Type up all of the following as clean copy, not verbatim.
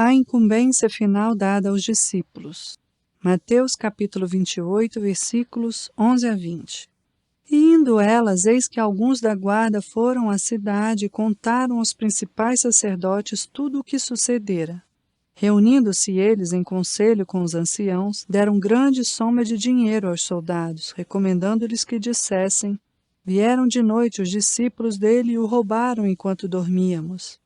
A incumbência final dada aos discípulos. Mateus capítulo 28, versículos 11 a 20. E indo elas, eis que alguns da guarda foram à cidade e contaram aos principais sacerdotes tudo o que sucedera. Reunindo-se eles em conselho com os anciãos, deram grande soma de dinheiro aos soldados, recomendando-lhes que dissessem: vieram de noite os discípulos dele e o roubaram enquanto dormíamos.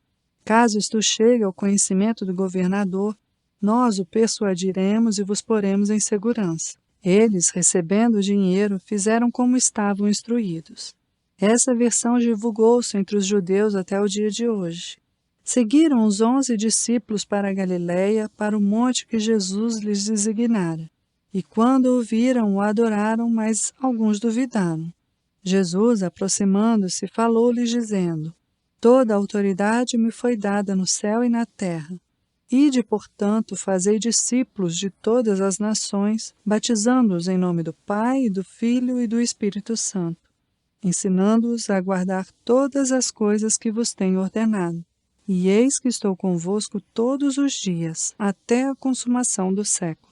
Caso isto chegue ao conhecimento do governador, nós o persuadiremos e vos poremos em segurança. Eles, recebendo o dinheiro, fizeram como estavam instruídos. Essa versão divulgou-se entre os judeus até o dia de hoje. Seguiram os 11 discípulos para a Galiléia, para o monte que Jesus lhes designara. E quando o viram, o adoraram, mas alguns duvidaram. Jesus, aproximando-se, falou-lhes dizendo: toda a autoridade me foi dada no céu e na terra. Ide, portanto, fazei discípulos de todas as nações, batizando-os em nome do Pai, do Filho e do Espírito Santo, ensinando-os a guardar todas as coisas que vos tenho ordenado. E eis que estou convosco todos os dias, até a consumação do século.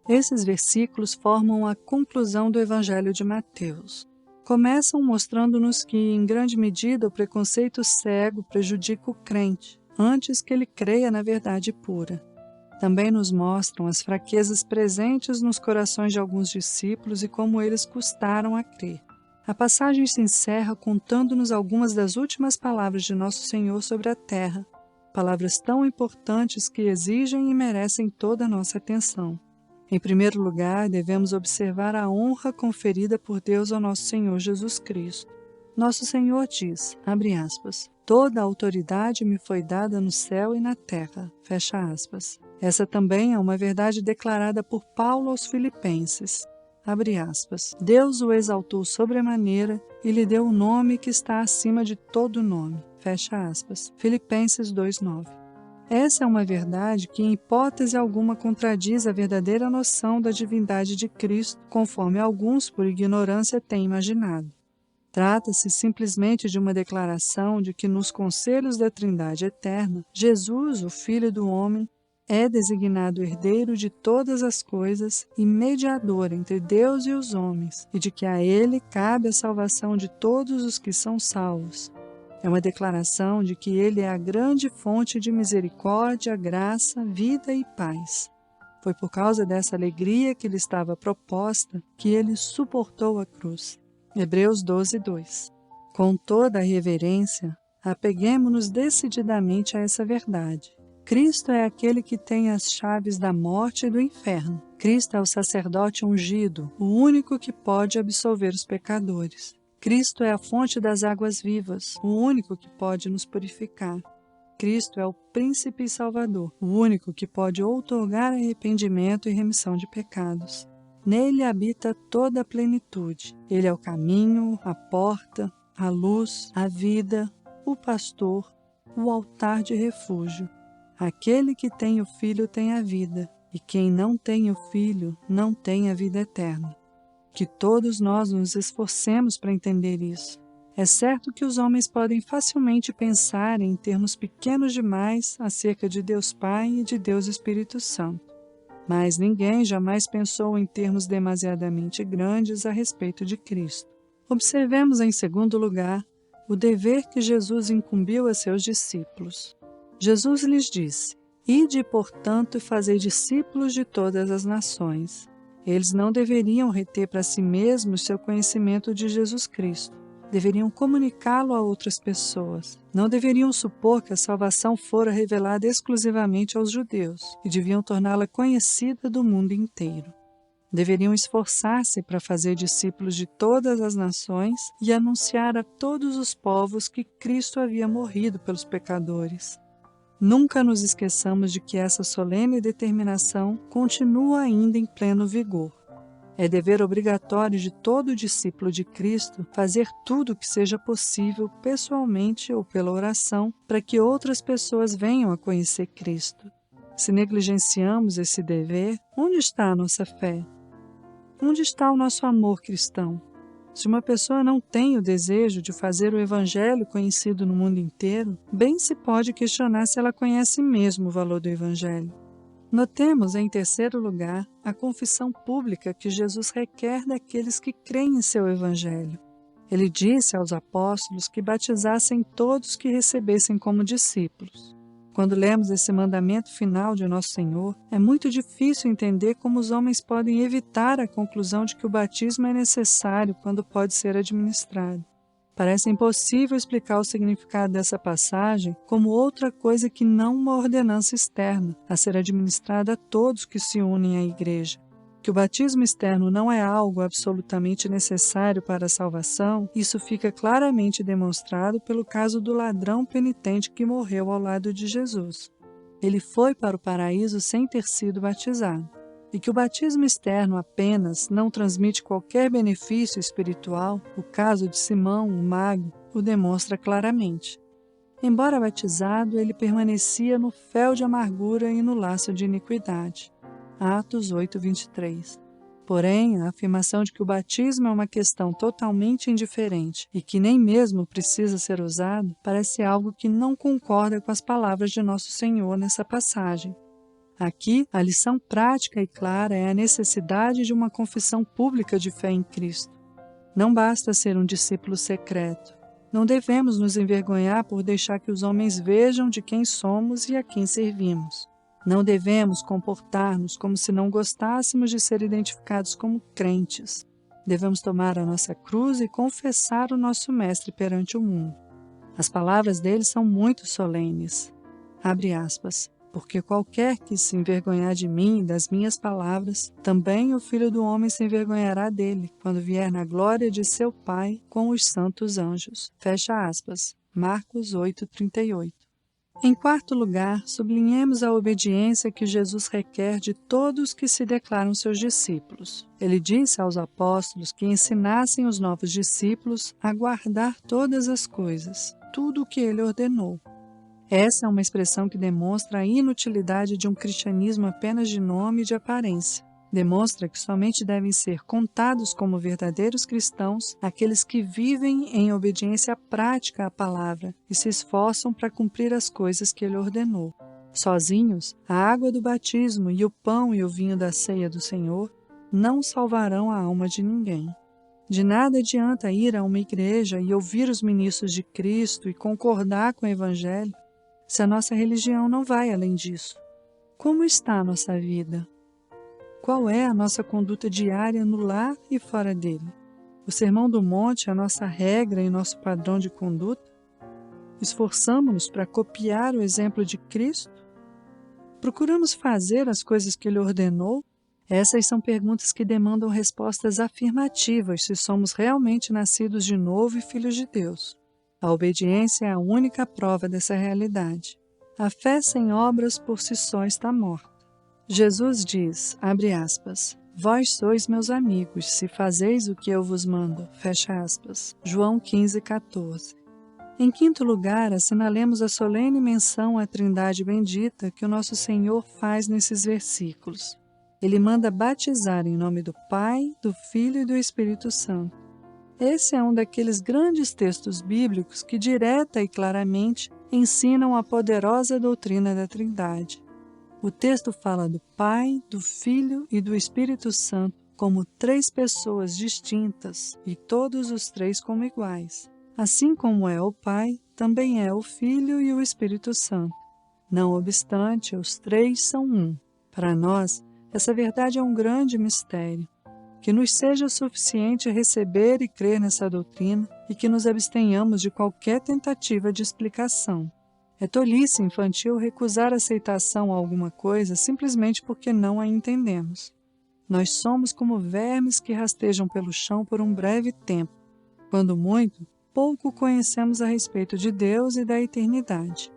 Esses versículos formam a conclusão do Evangelho de Mateus. Começam mostrando-nos que, em grande medida, o preconceito cego prejudica o crente, antes que ele creia na verdade pura. Também nos mostram as fraquezas presentes nos corações de alguns discípulos e como eles custaram a crer. A passagem se encerra contando-nos algumas das últimas palavras de Nosso Senhor sobre a terra, palavras tão importantes que exigem e merecem toda a nossa atenção. Em primeiro lugar, devemos observar a honra conferida por Deus ao nosso Senhor Jesus Cristo. Nosso Senhor diz, abre aspas, toda a autoridade me foi dada no céu e na terra, fecha aspas. Essa também é uma verdade declarada por Paulo aos Filipenses, abre aspas. Deus o exaltou sobremaneira e lhe deu o nome que está acima de todo nome, fecha aspas. Filipenses 2:9. Essa é uma verdade que, em hipótese alguma, contradiz a verdadeira noção da divindade de Cristo, conforme alguns, por ignorância, têm imaginado. Trata-se simplesmente de uma declaração de que, nos conselhos da Trindade eterna, Jesus, o Filho do Homem, é designado herdeiro de todas as coisas e mediador entre Deus e os homens, e de que a ele cabe a salvação de todos os que são salvos. É uma declaração de que Ele é a grande fonte de misericórdia, graça, vida e paz. Foi por causa dessa alegria que lhe estava proposta que Ele suportou a cruz. Hebreus 12:2. Com toda a reverência, apeguemo-nos decididamente a essa verdade. Cristo é aquele que tem as chaves da morte e do inferno. Cristo é o sacerdote ungido, o único que pode absolver os pecadores. Cristo é a fonte das águas vivas, o único que pode nos purificar. Cristo é o Príncipe e Salvador, o único que pode outorgar arrependimento e remissão de pecados. Nele habita toda a plenitude. Ele é o caminho, a porta, a luz, a vida, o pastor, o altar de refúgio. Aquele que tem o Filho tem a vida, e quem não tem o Filho não tem a vida eterna. Que todos nós nos esforcemos para entender isso. É certo que os homens podem facilmente pensar em termos pequenos demais acerca de Deus Pai e de Deus Espírito Santo. Mas ninguém jamais pensou em termos demasiadamente grandes a respeito de Cristo. Observemos, em segundo lugar, o dever que Jesus incumbiu a seus discípulos. Jesus lhes disse: ide, portanto, e fazei discípulos de todas as nações. Eles não deveriam reter para si mesmos seu conhecimento de Jesus Cristo. Deveriam comunicá-lo a outras pessoas. Não deveriam supor que a salvação fora revelada exclusivamente aos judeus e deviam torná-la conhecida do mundo inteiro. Deveriam esforçar-se para fazer discípulos de todas as nações e anunciar a todos os povos que Cristo havia morrido pelos pecadores. Nunca nos esqueçamos de que essa solene determinação continua ainda em pleno vigor. É dever obrigatório de todo discípulo de Cristo fazer tudo o que seja possível, pessoalmente ou pela oração, para que outras pessoas venham a conhecer Cristo. Se negligenciamos esse dever, onde está a nossa fé? Onde está o nosso amor cristão? Se uma pessoa não tem o desejo de fazer o Evangelho conhecido no mundo inteiro, bem se pode questionar se ela conhece mesmo o valor do Evangelho. Notemos, em terceiro lugar, a confissão pública que Jesus requer daqueles que creem em seu Evangelho. Ele disse aos apóstolos que batizassem todos que recebessem como discípulos. Quando lemos esse mandamento final de Nosso Senhor, é muito difícil entender como os homens podem evitar a conclusão de que o batismo é necessário quando pode ser administrado. Parece impossível explicar o significado dessa passagem como outra coisa que não uma ordenança externa, a ser administrada a todos que se unem à Igreja. Que o batismo externo não é algo absolutamente necessário para a salvação, isso fica claramente demonstrado pelo caso do ladrão penitente que morreu ao lado de Jesus. Ele foi para o paraíso sem ter sido batizado. E que o batismo externo apenas não transmite qualquer benefício espiritual, o caso de Simão, o mago, o demonstra claramente. Embora batizado, ele permanecia no fel de amargura e no laço de iniquidade. Atos 8:23. Porém, a afirmação de que o batismo é uma questão totalmente indiferente e que nem mesmo precisa ser usado, parece algo que não concorda com as palavras de Nosso Senhor nessa passagem. Aqui, a lição prática e clara é a necessidade de uma confissão pública de fé em Cristo. Não basta ser um discípulo secreto. Não devemos nos envergonhar por deixar que os homens vejam de quem somos e a quem servimos. Não devemos comportar-nos como se não gostássemos de ser identificados como crentes. Devemos tomar a nossa cruz e confessar o nosso Mestre perante o mundo. As palavras dele são muito solenes. Abre aspas. Porque qualquer que se envergonhar de mim e das minhas palavras, também o Filho do Homem se envergonhará dele, quando vier na glória de seu Pai com os santos anjos. Fecha aspas. Marcos 8:38. Em quarto lugar, sublinhemos a obediência que Jesus requer de todos que se declaram seus discípulos. Ele disse aos apóstolos que ensinassem os novos discípulos a guardar todas as coisas, tudo o que ele ordenou. Essa é uma expressão que demonstra a inutilidade de um cristianismo apenas de nome e de aparência. Demonstra que somente devem ser contados como verdadeiros cristãos aqueles que vivem em obediência prática à palavra e se esforçam para cumprir as coisas que ele ordenou. Sozinhos, a água do batismo e o pão e o vinho da ceia do Senhor não salvarão a alma de ninguém. De nada adianta ir a uma igreja e ouvir os ministros de Cristo e concordar com o Evangelho se a nossa religião não vai além disso. Como está a nossa vida? Qual é a nossa conduta diária no lar e fora dele? O Sermão do Monte é a nossa regra e nosso padrão de conduta? Esforçamo-nos para copiar o exemplo de Cristo? Procuramos fazer as coisas que ele ordenou? Essas são perguntas que demandam respostas afirmativas se somos realmente nascidos de novo e filhos de Deus. A obediência é a única prova dessa realidade. A fé sem obras por si só está morta. Jesus diz, abre aspas, vós sois meus amigos, se fazeis o que eu vos mando, fecha aspas. João 15:14. Em quinto lugar, assinalemos a solene menção à Trindade bendita que o nosso Senhor faz nesses versículos. Ele manda batizar em nome do Pai, do Filho e do Espírito Santo. Esse é um daqueles grandes textos bíblicos que direta e claramente ensinam a poderosa doutrina da Trindade. O texto fala do Pai, do Filho e do Espírito Santo como três pessoas distintas e todos os três como iguais. Assim como é o Pai, também é o Filho e o Espírito Santo. Não obstante, os três são um. Para nós, essa verdade é um grande mistério. Que nos seja suficiente receber e crer nessa doutrina e que nos abstenhamos de qualquer tentativa de explicação. É tolice infantil recusar aceitação a alguma coisa simplesmente porque não a entendemos. Nós somos como vermes que rastejam pelo chão por um breve tempo. Quando muito, pouco conhecemos a respeito de Deus e da eternidade.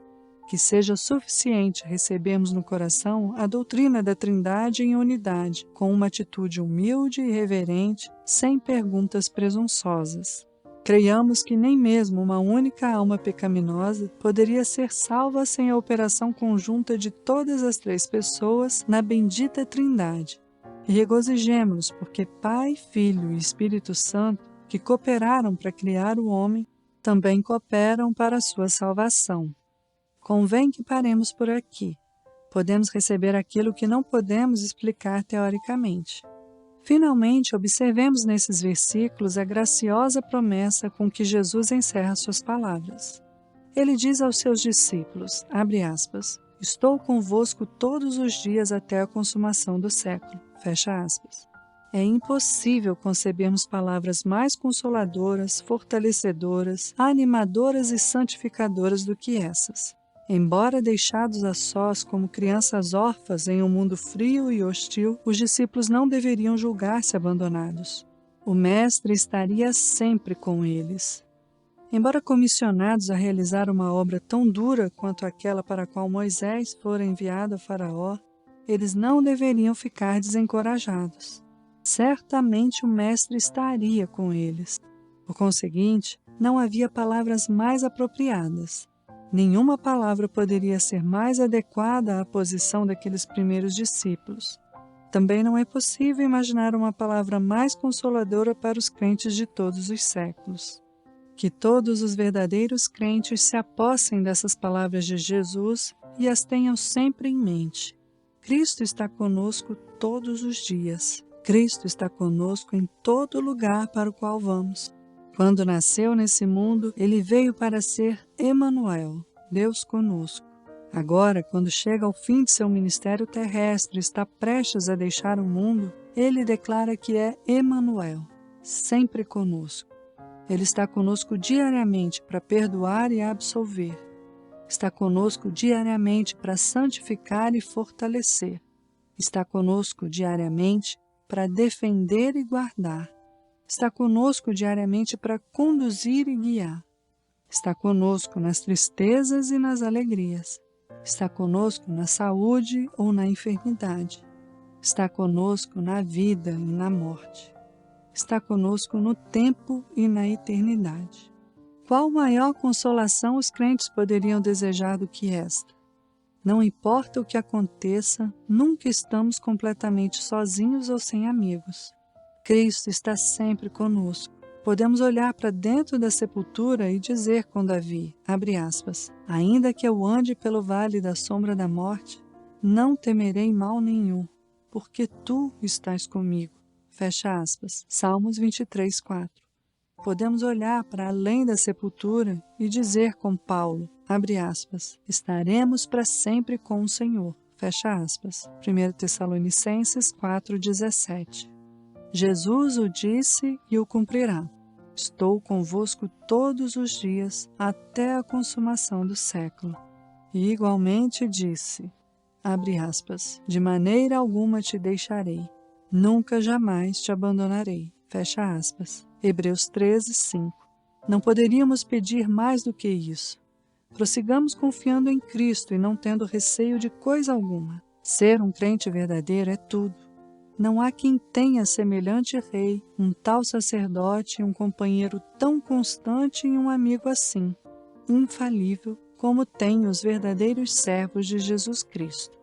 Que seja suficiente recebermos no coração a doutrina da Trindade em unidade, com uma atitude humilde e reverente, sem perguntas presunçosas. Creiamos que nem mesmo uma única alma pecaminosa poderia ser salva sem a operação conjunta de todas as três pessoas na bendita Trindade. E regozijemo-nos porque Pai, Filho e Espírito Santo que cooperaram para criar o homem, também cooperam para a sua salvação. Convém que paremos por aqui. Podemos receber aquilo que não podemos explicar teoricamente. Finalmente, observemos nesses versículos a graciosa promessa com que Jesus encerra suas palavras. Ele diz aos seus discípulos, abre aspas, estou convosco todos os dias até a consumação do século, fecha aspas. É impossível concebermos palavras mais consoladoras, fortalecedoras, animadoras e santificadoras do que essas. Embora deixados a sós como crianças órfãs em um mundo frio e hostil, os discípulos não deveriam julgar-se abandonados. O Mestre estaria sempre com eles. Embora comissionados a realizar uma obra tão dura quanto aquela para a qual Moisés fora enviado a Faraó, eles não deveriam ficar desencorajados. Certamente o Mestre estaria com eles. Por conseguinte, não havia palavras mais apropriadas. Nenhuma palavra poderia ser mais adequada à posição daqueles primeiros discípulos. Também não é possível imaginar uma palavra mais consoladora para os crentes de todos os séculos. Que todos os verdadeiros crentes se apossem dessas palavras de Jesus e as tenham sempre em mente. Cristo está conosco todos os dias. Cristo está conosco em todo lugar para o qual vamos. Quando nasceu nesse mundo, ele veio para ser Emanuel, Deus conosco. Agora, quando chega ao fim de seu ministério terrestre e está prestes a deixar o mundo, ele declara que é Emanuel, sempre conosco. Ele está conosco diariamente para perdoar e absolver. Está conosco diariamente para santificar e fortalecer. Está conosco diariamente para defender e guardar. Está conosco diariamente para conduzir e guiar. Está conosco nas tristezas e nas alegrias. Está conosco na saúde ou na enfermidade. Está conosco na vida e na morte. Está conosco no tempo e na eternidade. Qual maior consolação os crentes poderiam desejar do que esta? Não importa o que aconteça, nunca estamos completamente sozinhos ou sem amigos. Cristo está sempre conosco. Podemos olhar para dentro da sepultura e dizer com Davi, abre aspas, ainda que eu ande pelo vale da sombra da morte, não temerei mal nenhum, porque tu estás comigo. Fecha aspas. Salmos 23, 4. Podemos olhar para além da sepultura e dizer com Paulo, abre aspas, estaremos para sempre com o Senhor. Fecha aspas. 1 Tessalonicenses 4,17. Jesus o disse e o cumprirá. Estou convosco todos os dias até a consumação do século. E igualmente disse, abre aspas, de maneira alguma te deixarei. Nunca jamais te abandonarei. Fecha aspas. Hebreus 13, 5. Não poderíamos pedir mais do que isso. Prossigamos confiando em Cristo e não tendo receio de coisa alguma. Ser um crente verdadeiro é tudo. Não há quem tenha semelhante rei, um tal sacerdote, um companheiro tão constante e um amigo assim, infalível, como têm os verdadeiros servos de Jesus Cristo.